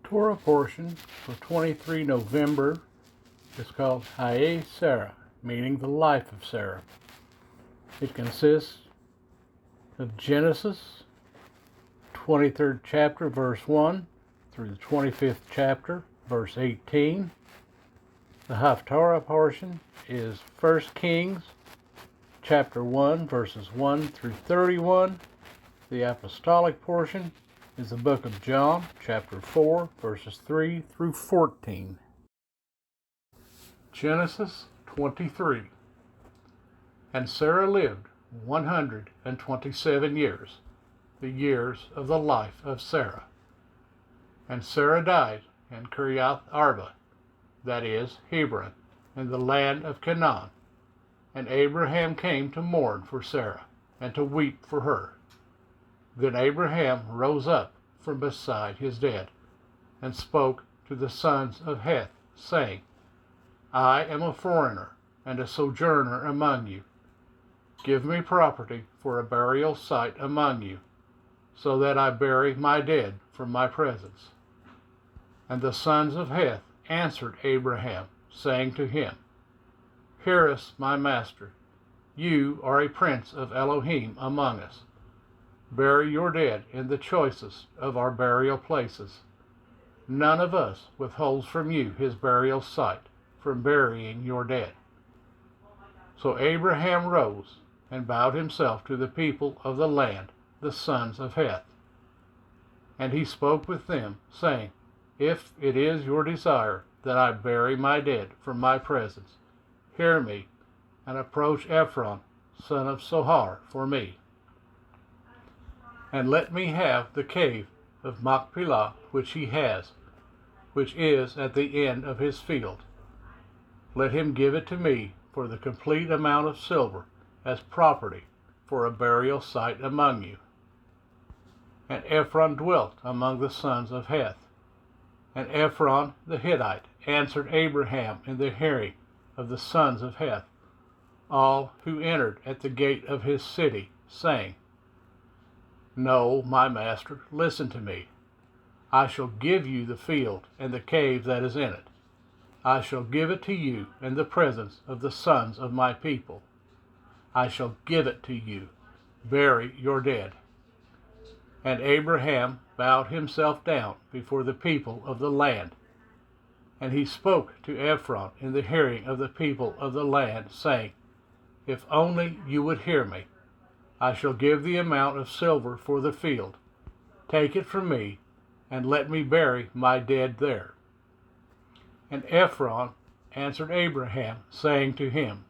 Torah portion for 23 November is called Chayei Sarah, meaning the life of Sarah. It consists of Genesis 23rd chapter, verse 1 through the 25th chapter, verse 18. The Haftarah portion is 1 Kings chapter 1, verses 1 through 31. The apostolic portion is the book of John, chapter 4, verses 3 through 14. Genesis 23. And Sarah lived 127 years, the years of the life of Sarah. And Sarah died in Kiriath Arba, that is, Hebron, in the land of Canaan. And Abraham came to mourn for Sarah, and to weep for her. Then Abraham rose up from beside his dead, and spoke to the sons of Heth, saying, I am a foreigner and a sojourner among you. Give me property for a burial site among you, so that I bury my dead from my presence. And the sons of Heth answered Abraham, saying to him, Hear us, my master. You are a prince of Elohim among us. Bury your dead in the choicest of our burial places. None of us withholds from you his burial site, from burying your dead. So Abraham rose and bowed himself to the people of the land, the sons of Heth. And he spoke with them, saying, If it is your desire that I bury my dead from my presence, hear me, and approach Ephron, son of Sohar, for me. And let me have the cave of Machpelah which he has, which is at the end of his field. Let him give it to me for the complete amount of silver as property for a burial site among you. And Ephron dwelt among the sons of Heth. And Ephron the Hittite answered Abraham in the hearing of the sons of Heth, all who entered at the gate of his city, saying, No, my master, listen to me. I shall give you the field and the cave that is in it. I shall give it to you in the presence of the sons of my people. I shall give it to you. Bury your dead. And Abraham bowed himself down before the people of the land. And he spoke to Ephron in the hearing of the people of the land, saying, If only you would hear me, I shall give the amount of silver for the field. Take it from me, and let me bury my dead there. And Ephron answered Abraham, saying to him,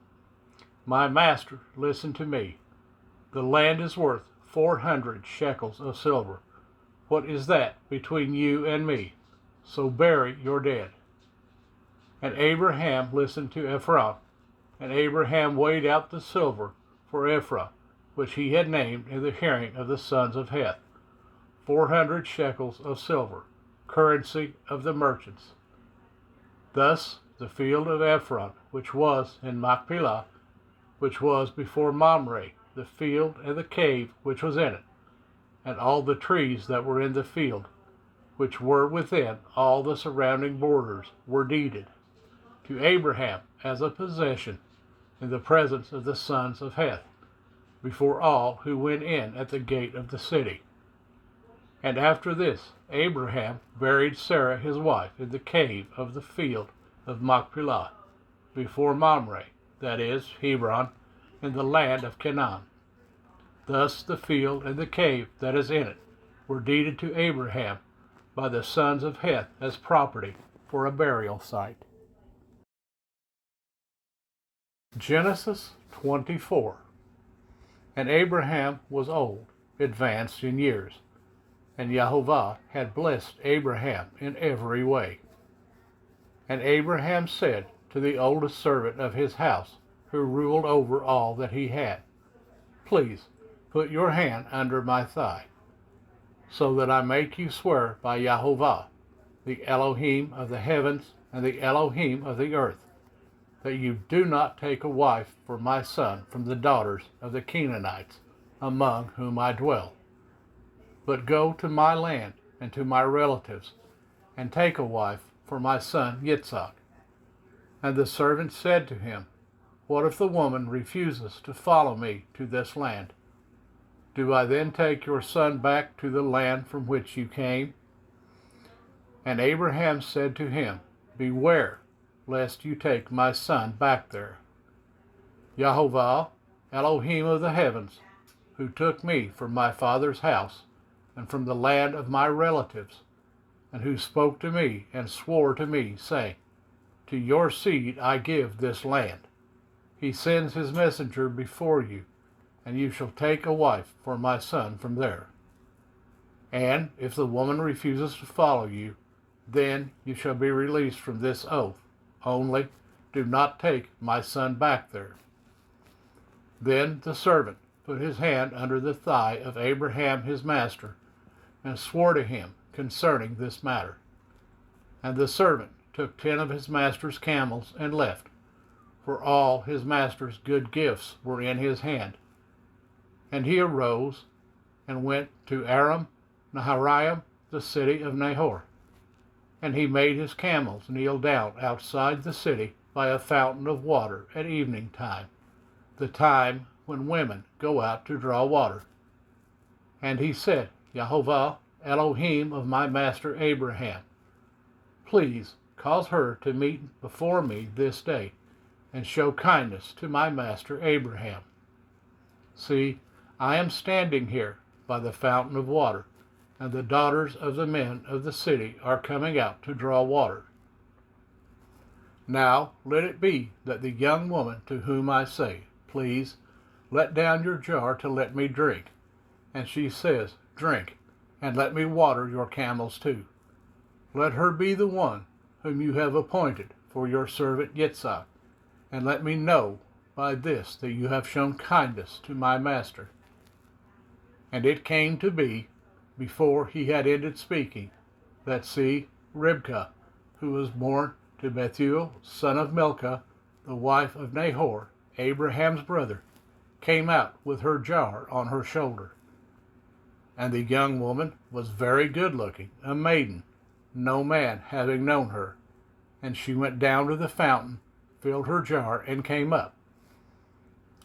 My master, listen to me. The land is worth 400 shekels of silver. What is that between you and me? So bury your dead. And Abraham listened to Ephron, and Abraham weighed out the silver for Ephron, which he had named in the hearing of the sons of Heth, 400 shekels of silver, currency of the merchants. Thus the field of Ephron, which was in Machpelah, which was before Mamre, the field and the cave which was in it, and all the trees that were in the field, which were within all the surrounding borders, were deeded to Abraham as a possession in the presence of the sons of Heth, before all who went in at the gate of the city. And after this, Abraham buried Sarah his wife in the cave of the field of Machpelah, before Mamre, that is, Hebron, in the land of Canaan. Thus the field and the cave that is in it were deeded to Abraham by the sons of Heth as property for a burial site. Genesis 24. And Abraham was old, advanced in years, and Jehovah had blessed Abraham in every way. And Abraham said to the oldest servant of his house, who ruled over all that he had, Please put your hand under my thigh, so that I make you swear by Jehovah, the Elohim of the heavens and the Elohim of the earth, that you do not take a wife for my son from the daughters of the Canaanites, among whom I dwell, but go to my land and to my relatives, and take a wife for my son Yitzhak. And the servant said to him, What if the woman refuses to follow me to this land? Do I then take your son back to the land from which you came? And Abraham said to him, Beware, lest you take my son back there. Yahovah, Elohim of the heavens, who took me from my father's house and from the land of my relatives, and who spoke to me and swore to me, saying, To your seed I give this land. He sends his messenger before you, and you shall take a wife for my son from there. And if the woman refuses to follow you, then you shall be released from this oath. Only do not take my son back there. Then the servant put his hand under the thigh of Abraham his master, and swore to him concerning this matter. And the servant took 10 of his master's camels and left, for all his master's good gifts were in his hand. And he arose and went to Aram Naharaim, the city of Nahor. And he made his camels kneel down outside the city by a fountain of water at evening time, the time when women go out to draw water. And he said, Yahovah, Elohim of my master Abraham, please cause her to meet before me this day, and show kindness to my master Abraham. See, I am standing here by the fountain of water, and the daughters of the men of the city are coming out to draw water. Now let it be that the young woman to whom I say, Please, let down your jar to let me drink, and she says, Drink, and let me water your camels too. Let her be the one whom you have appointed for your servant Yitzhak, and let me know by this that you have shown kindness to my master. And it came to be, before he had ended speaking, that see, Ribkah, who was born to Bethuel, son of Milcah, the wife of Nahor, Abraham's brother, came out with her jar on her shoulder. And the young woman was very good-looking, a maiden, no man having known her. And she went down to the fountain, filled her jar, and came up.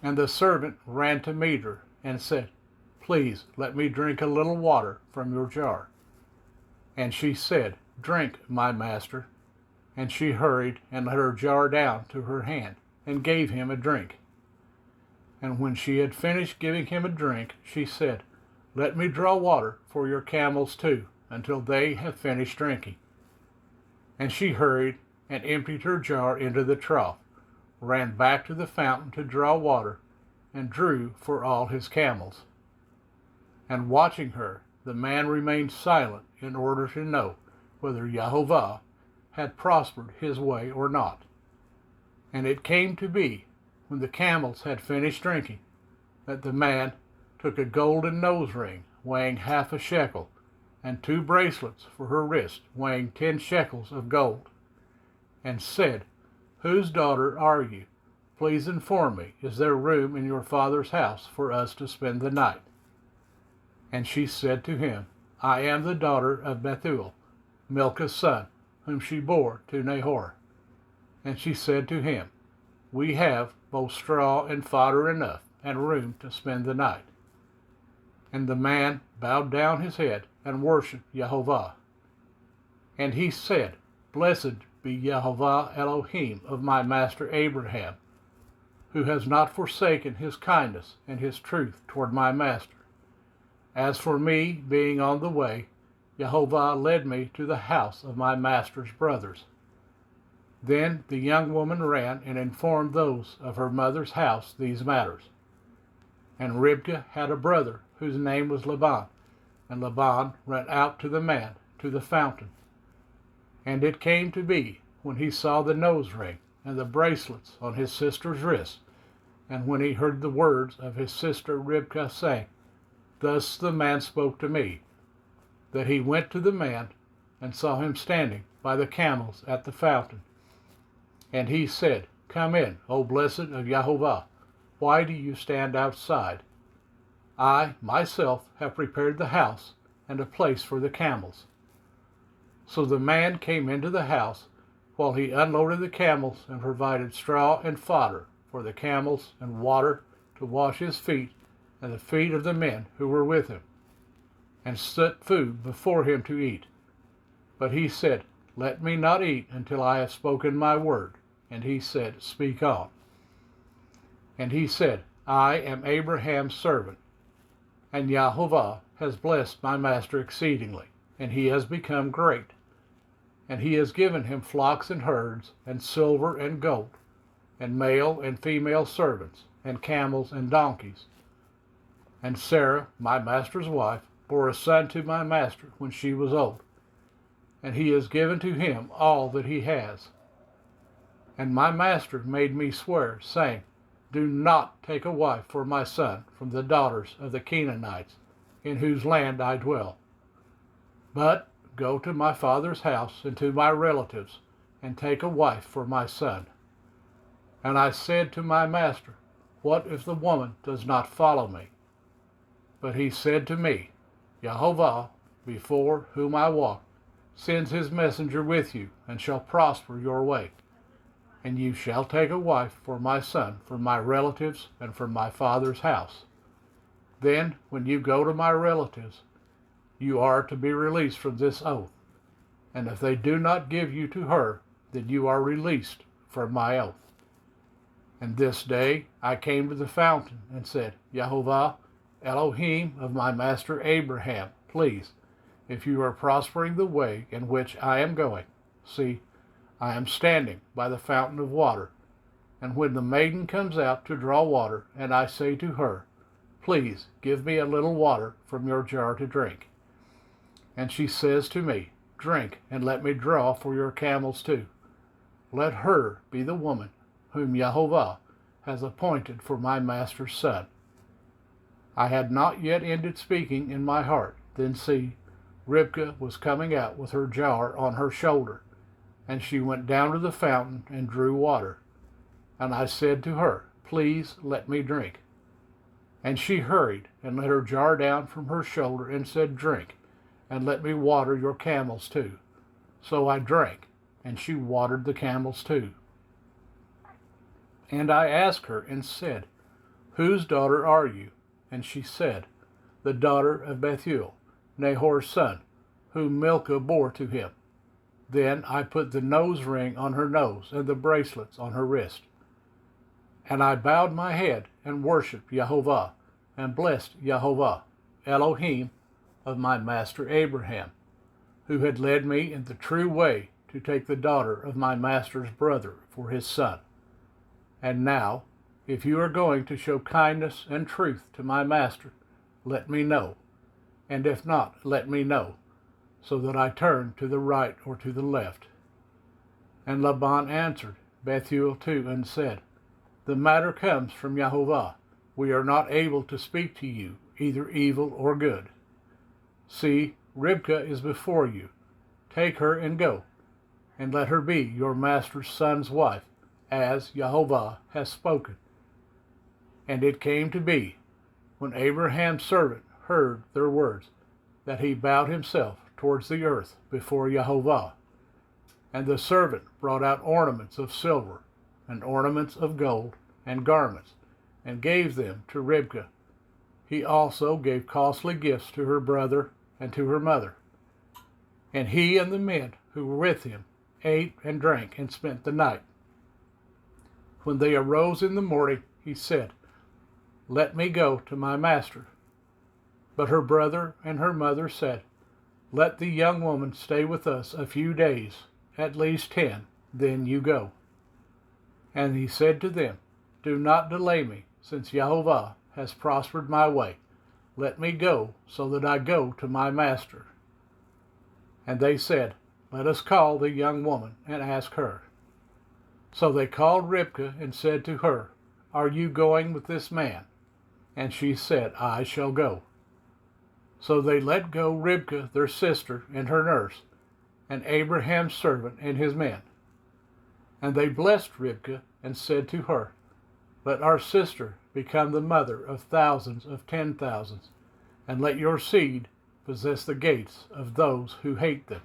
And the servant ran to meet her, and said, Please let me drink a little water from your jar. And she said, Drink, my master. And she hurried and let her jar down to her hand, and gave him a drink. And when she had finished giving him a drink, she said, Let me draw water for your camels too, until they have finished drinking. And she hurried and emptied her jar into the trough, ran back to the fountain to draw water, and drew for all his camels. And watching her, the man remained silent in order to know whether Yahovah had prospered his way or not. And it came to be, when the camels had finished drinking, that the man took a golden nose ring weighing 1/2 shekel, and 2 bracelets for her wrist weighing 10 shekels of gold, and said, Whose daughter are you? Please inform me, is there room in your father's house for us to spend the night? And she said to him, I am the daughter of Bethuel, Milcah's son, whom she bore to Nahor. And she said to him, We have both straw and fodder enough, and room to spend the night. And the man bowed down his head and worshipped Yahovah. And he said, Blessed be Yahovah Elohim of my master Abraham, who has not forsaken his kindness and his truth toward my master. As for me, being on the way, Yahovah led me to the house of my master's brothers. Then the young woman ran and informed those of her mother's house these matters. And Ribkah had a brother whose name was Laban, and Laban ran out to the man to the fountain. And it came to be, when he saw the nose ring and the bracelets on his sister's wrists, and when he heard the words of his sister Ribkah saying, Thus the man spoke to me, that he went to the man and saw him standing by the camels at the fountain. And he said, Come in, O blessed of Yahovah. Why do you stand outside? I myself have prepared the house and a place for the camels. So the man came into the house while he unloaded the camels and provided straw and fodder for the camels and water to wash his feet and the feet of the men who were with him, and set food before him to eat. But he said, "Let me not eat until I have spoken my word." And he said, "Speak on." And he said, "I am Abraham's servant, and Yahovah has blessed my master exceedingly, and he has become great. And he has given him flocks and herds, and silver and gold, and male and female servants, and camels and donkeys. And Sarah, my master's wife, bore a son to my master when she was old, and he has given to him all that he has. And my master made me swear, saying, Do not take a wife for my son from the daughters of the Canaanites, in whose land I dwell, but go to my father's house and to my relatives, and take a wife for my son. And I said to my master, What if the woman does not follow me? But he said to me, Yahovah, before whom I walk, sends his messenger with you, and shall prosper your way. And you shall take a wife for my son from my relatives and from my father's house. Then, when you go to my relatives, you are to be released from this oath. And if they do not give you to her, then you are released from my oath. And this day I came to the fountain and said, Yahovah, Elohim of my master Abraham, please, if you are prospering the way in which I am going, see, I am standing by the fountain of water. And when the maiden comes out to draw water, and I say to her, Please give me a little water from your jar to drink. And she says to me, Drink, and let me draw for your camels too. Let her be the woman whom Yahovah has appointed for my master's son. I had not yet ended speaking in my heart. Then see, Ribkah was coming out with her jar on her shoulder, and she went down to the fountain and drew water. And I said to her, Please let me drink. And she hurried and let her jar down from her shoulder and said, Drink, and let me water your camels too. So I drank, and she watered the camels too. And I asked her and said, Whose daughter are you? And she said, The daughter of Bethuel, Nahor's son, whom Milcah bore to him. Then I put the nose ring on her nose and the bracelets on her wrist. And I bowed my head and worshipped Yahovah, and blessed Yahovah, Elohim of my master Abraham, who had led me in the true way to take the daughter of my master's brother for his son. And now, if you are going to show kindness and truth to my master, let me know, and if not, let me know, so that I turn to the right or to the left. And Laban answered Bethuel too, and said, The matter comes from Yahovah. We are not able to speak to you, either evil or good. See, Ribkah is before you. Take her and go, and let her be your master's son's wife, as Yahovah has spoken. And it came to be, when Abraham's servant heard their words, that he bowed himself towards the earth before Yahovah. And the servant brought out ornaments of silver, and ornaments of gold, and garments, and gave them to Ribkah. He also gave costly gifts to her brother and to her mother. And he and the men who were with him ate and drank and spent the night. When they arose in the morning, he said, Let me go to my master. But her brother and her mother said, Let the young woman stay with us a few days, at least 10, then you go. And he said to them, Do not delay me, since Yahovah has prospered my way. Let me go, so that I go to my master. And they said, Let us call the young woman and ask her. So they called Ribkah and said to her, Are you going with this man? And she said, I shall go. So they let go Ribkah their sister and her nurse, and Abraham's servant and his men. And they blessed Ribkah and said to her, Let our sister become the mother of thousands of 10,000s, and let your seed possess the gates of those who hate them.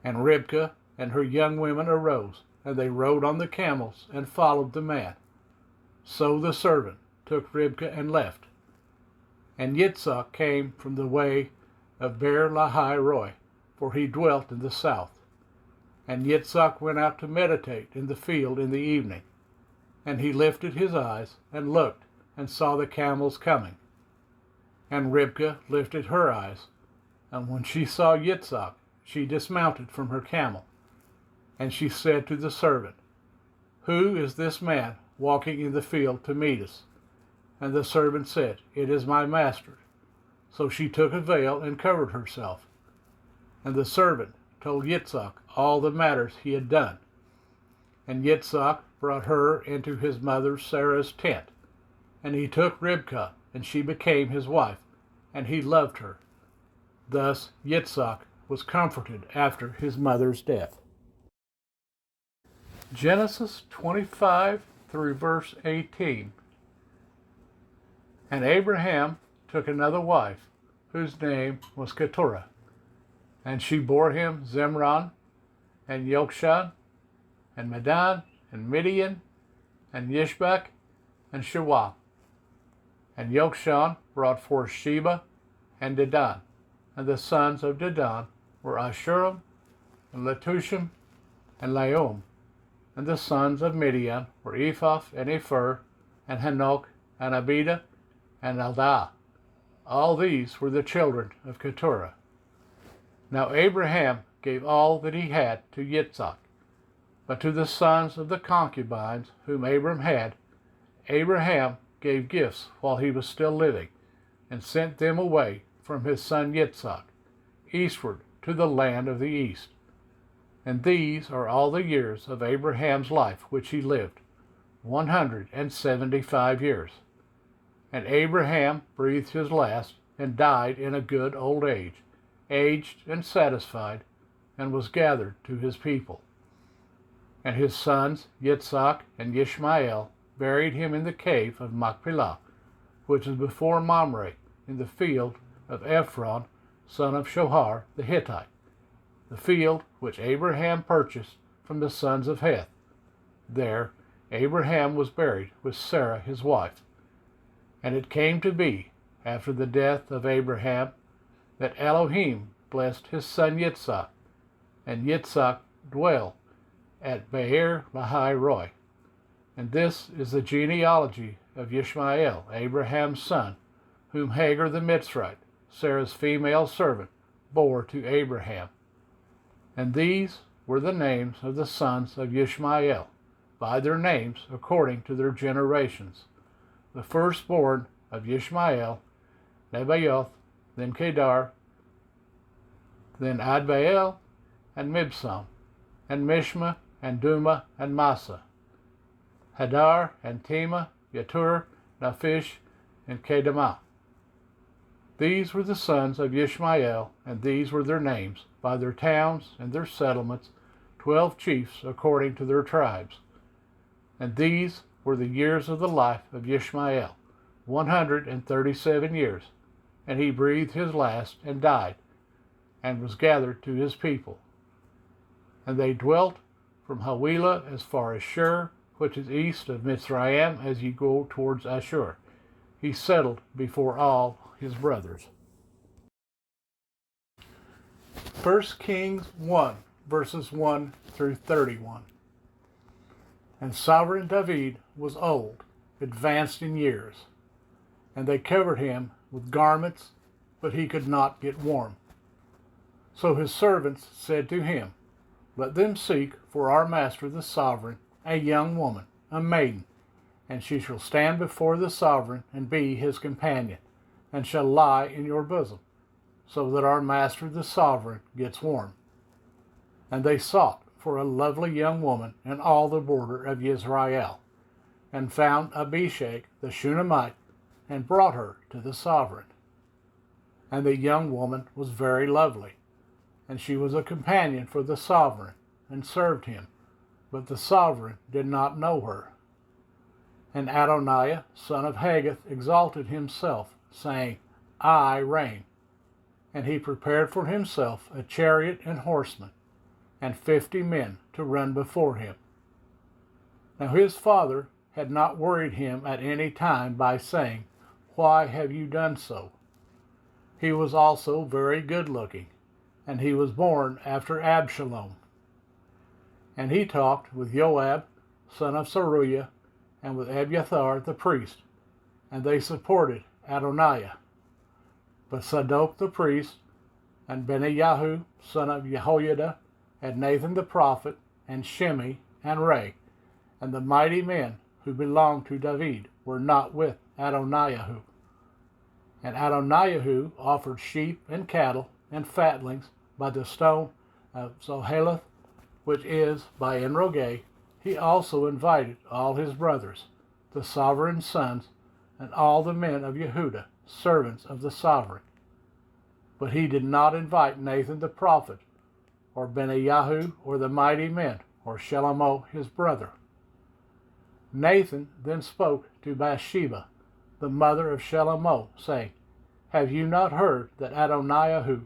And Ribkah and her young women arose, and they rode on the camels and followed the man. So the servant took Ribkah and left. And Yitzhak came from the way of Beer Lahai Roi, for he dwelt in the south. And Yitzhak went out to meditate in the field in the evening. And he lifted his eyes and looked, and saw the camels coming. And Ribkah lifted her eyes, and when she saw Yitzhak, she dismounted from her camel. And she said to the servant, Who is this man walking in the field to meet us? And the servant said, It is my master. So she took a veil and covered herself. And the servant told Yitzhak all the matters he had done. And Yitzhak brought her into his mother Sarah's tent. And he took Ribkah, and she became his wife, and he loved her. Thus Yitzhak was comforted after his mother's death. Genesis 25 through verse 18. And Abraham took another wife, whose name was Keturah. And she bore him Zimran, and Yokshan, and Medan, and Midian, and Yishbak, and Shua. And Yokshan brought forth Sheba and Dedan. And the sons of Dedan were Ashurim, and Letushim, and Laom. And the sons of Midian were Ephah, and Epher, and Hanok, and Abida, and Aldah. All these were the children of Keturah. Now Abraham gave all that he had to Yitzhak. But to the sons of the concubines whom Abram had, Abraham gave gifts while he was still living, and sent them away from his son Yitzhak, eastward to the land of the east. And these are all the years of Abraham's life which he lived, 175 years. And Abraham breathed his last, and died in a good old age, aged and satisfied, and was gathered to his people. And his sons Yitzhak and Ishmael buried him in the cave of Machpelah, which is before Mamre, in the field of Ephron, son of Shohar the Hittite, the field which Abraham purchased from the sons of Heth. There Abraham was buried with Sarah his wife. And it came to be, after the death of Abraham, that Elohim blessed his son Yitzhak, and Yitzhak dwelt at Beer Lahai Roi. And this is the genealogy of Ishmael, Abraham's son, whom Hagar the Mitzrite, Sarah's female servant, bore to Abraham. And these were the names of the sons of Ishmael, by their names according to their generations. The firstborn of Ishmael, Nebaioth, then Kedar, then Adbael, and Mibsam, and Mishma, and Duma, and Massa, Hadar, and Tema, Yatur, Naphish, and Kedemah. These were the sons of Ishmael, and these were their names, by their towns and their settlements, 12 chiefs according to their tribes. And these were the years of the life of Ishmael, 137 years. And he breathed his last, and died, and was gathered to his people. And they dwelt from Hawilah as far as Shur, which is east of Mitzrayim, as ye go towards Ashur. He settled before all his brothers. 1 Kings 1, verses 1 through 31. And sovereign David was old, advanced in years, and they covered him with garments, but he could not get warm. So his servants said to him, Let them seek for our master the sovereign a young woman, a maiden, and she shall stand before the sovereign and be his companion, and shall lie in your bosom, so that our master the sovereign gets warm. And they sought for a lovely young woman in all the border of Israel, and found Abishag the Shunammite, and brought her to the sovereign. And the young woman was very lovely, and she was a companion for the sovereign, and served him, but the sovereign did not know her. And Adoniah, son of Haggith, exalted himself, saying, I reign. And he prepared for himself a chariot and horsemen. and 50 men to run before him. Now his father had not worried him at any time by saying, "Why have you done so?" He was also very good-looking, and he was born after Absalom. And he talked with Joab, son of Zeruiah, and with Abiathar the priest, and they supported Adoniah. But Zadok the priest, and Benaiah, son of Jehoiada, and Nathan the prophet, and Shimei, and Ray, and the mighty men who belonged to David were not with Adoniah. And Adoniah offered sheep and cattle and fatlings by the stone of Zoheleth, which is by Enrogel. He also invited all his brothers, the sovereign's sons, and all the men of Yehudah, servants of the sovereign. But he did not invite Nathan the prophet, or Benaiah, or the mighty men, or Shelomo his brother. Nathan then spoke to Bathsheba, the mother of Shelomo, saying, "Have you not heard that Adoniah,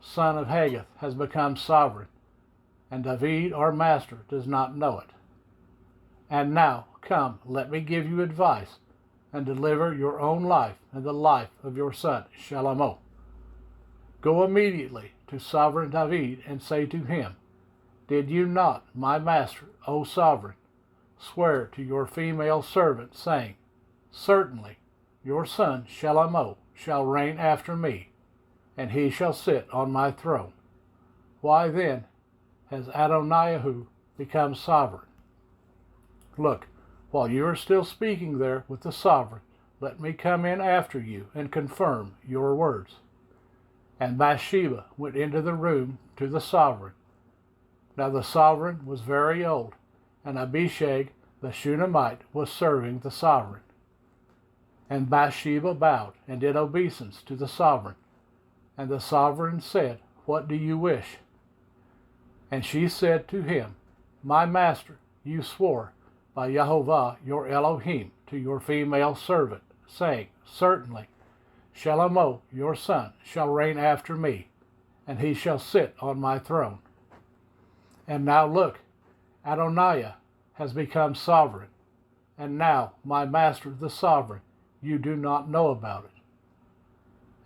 son of Haggith, has become sovereign, and David our master does not know it? And now, come, let me give you advice, and deliver your own life and the life of your son Shelomo. Go immediately to sovereign David and say to him, Did you not, my master, O sovereign, swear to your female servant, saying, Certainly your son Shelomo shall reign after me, and he shall sit on my throne? Why then has Adoniah become sovereign? Look, while you are still speaking there with the sovereign, let me come in after you and confirm your words." And Bathsheba went into the room to the sovereign. Now the sovereign was very old, and Abishag the Shunammite was serving the sovereign. And Bathsheba bowed and did obeisance to the sovereign. And the sovereign said, "What do you wish?" And she said to him, "My master, you swore by Jehovah your Elohim to your female servant, saying, Certainly Shelomo your son shall reign after me, and he shall sit on my throne. And now look, Adoniah has become sovereign, and now my master the sovereign, you do not know about it.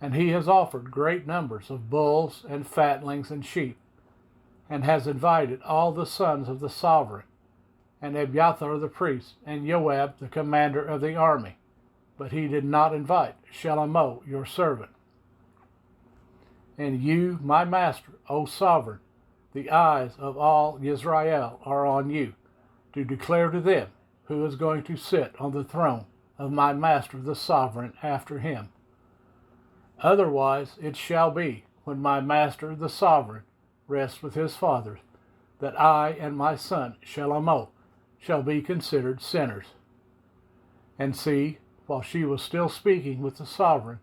And he has offered great numbers of bulls and fatlings and sheep, and has invited all the sons of the sovereign, and Abiathar the priest, and Joab the commander of the army, but he did not invite Shelomo your servant. And you, my master, O sovereign, the eyes of all Israel are on you, to declare to them who is going to sit on the throne of my master the sovereign after him. Otherwise it shall be, when my master the sovereign rests with his fathers, that I and my son Shelomo shall be considered sinners." And see, while she was still speaking with the sovereign,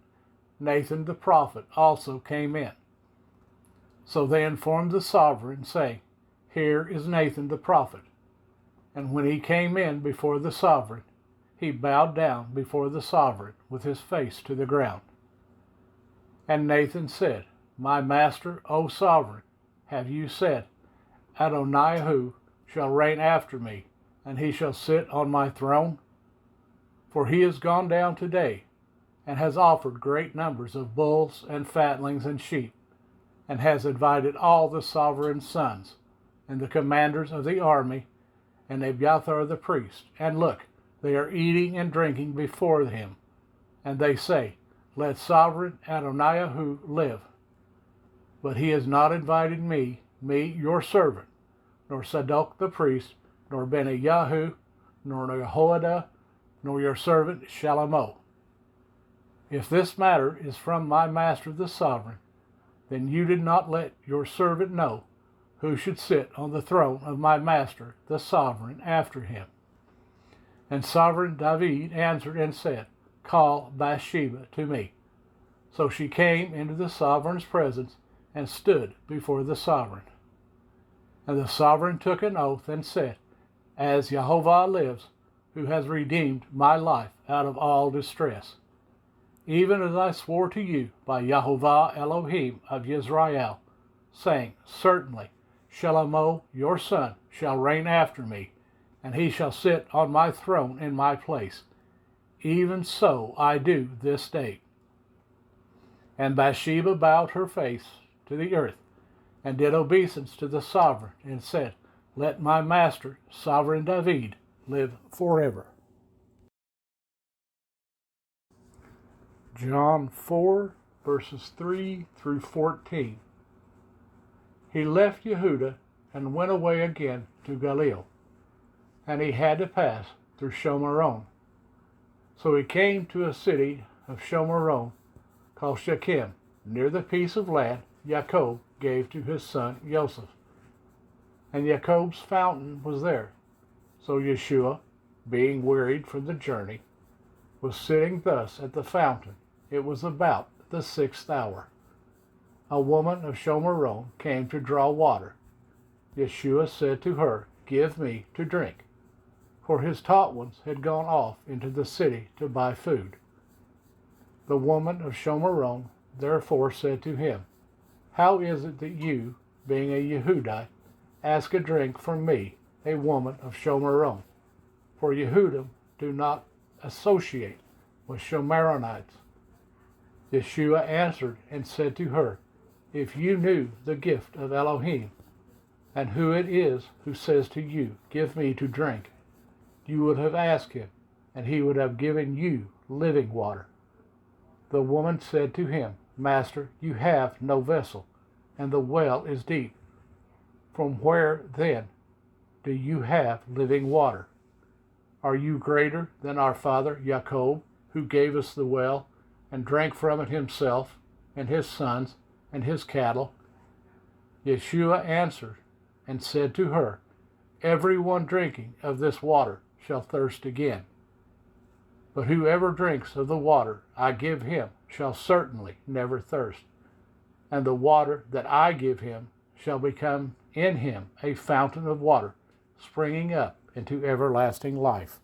Nathan the prophet also came in. So they informed the sovereign, saying, "Here is Nathan the prophet." And when he came in before the sovereign, he bowed down before the sovereign with his face to the ground. And Nathan said, "My master, O sovereign, have you said, Adoniah shall reign after me, and he shall sit on my throne? For he is gone down today, and has offered great numbers of bulls and fatlings and sheep, and has invited all the sovereign's sons, and the commanders of the army, and Abiathar the priest. And look, they are eating and drinking before him, and they say, Let sovereign Adoniah live. But he has not invited me, your servant, nor Zadok the priest, nor Benaiah, nor Jehoiada, nor your servant Shelomo. If this matter is from my master the sovereign, then you did not let your servant know who should sit on the throne of my master the sovereign after him." And sovereign David answered and said, "Call Bathsheba to me." So she came into the sovereign's presence and stood before the sovereign. And the sovereign took an oath and said, "As Jehovah lives, who has redeemed my life out of all distress, even as I swore to you by Jehovah Elohim of Israel, saying, Certainly Shalomo, your son, shall reign after me, and he shall sit on my throne in my place. Even so I do this day. And Bathsheba bowed her face to the earth, and did obeisance to the sovereign, and said, Let my master, sovereign David, live forever. John 4, verses 3 through 14. He left Yehuda and went away again to Galilee, and he had to pass through Shomaron. So he came to a city of Shomaron called Shechem, near the piece of land Jacob gave to his son Joseph. And Jacob's fountain was there. So Yeshua, being wearied from the journey, was sitting thus at the fountain. It was about the 6th hour. A woman of Shomaron came to draw water. Yeshua said to her, Give me to drink. For his taught ones had gone off into the city to buy food. The woman of Shomaron therefore said to him, How is it that you, being a Yehudite, ask a drink from me, a woman of Shomaron? For Yehudim do not associate with Shomaronites. Yeshua answered and said to her, If you knew the gift of Elohim, and who it is who says to you, Give me to drink, you would have asked him, and he would have given you living water. The woman said to him, Master, you have no vessel, and the well is deep. From where, then, do you have living water? Are you greater than our father Jacob, who gave us the well, and drank from it himself, and his sons, and his cattle? Yeshua answered and said to her, Everyone drinking of this water shall thirst again. But whoever drinks of the water I give him shall certainly never thirst. And the water that I give him shall become in him a fountain of water, springing up into everlasting life.